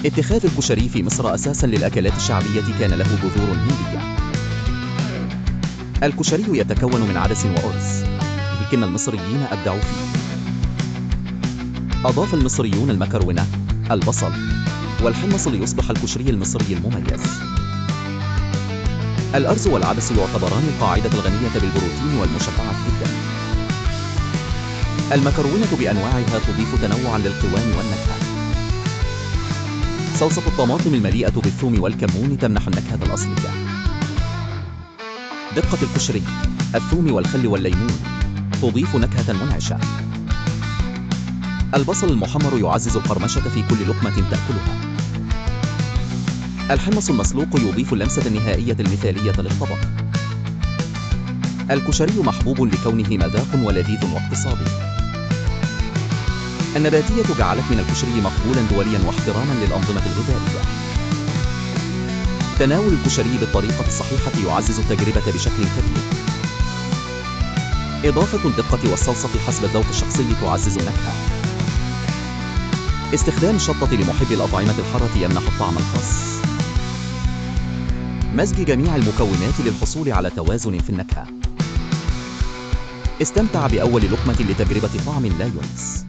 اتخاذ الكشري في مصر أساساً للأكلات الشعبية كان له جذور هندية. الكشري يتكون من عدس وأرز، لكن المصريين أبدعوا فيه. أضاف المصريون المكرونة، البصل، والحمص ليصبح الكشري المصري المميز. الأرز والعدس يعتبران القاعدة الغنية بالبروتين والمشبعة جدا. المكرونة بأنواعها تضيف تنوعا للقوام والنكهة. صلصة الطماطم المليئة بالثوم والكمون تمنح النكهة الأصلية. دقة الكشري، الثوم والخل والليمون تضيف نكهة منعشة. البصل المحمر يعزز القرمشة في كل لقمة تأكلها. الحمص المسلوق يضيف اللمسة النهائية المثالية للطبق. الكشري محبوب لكونه مذاق ولذيذ واقتصادي. النباتية جعلت من الكشري مقبولا دوليا واحتراما للأنظمة الغذائية. تناول الكشري بالطريقة الصحيحة يعزز التجربة بشكل كبير. إضافة الدقة والصلصة حسب الذوق الشخصي تعزز النكهة. استخدام الشطة لمحبي الأطعمة الحارة يمنح الطعم الخاص. مزج جميع المكونات للحصول على توازن في النكهة. استمتع بأول لقمة لتجربة طعم لا ينسى.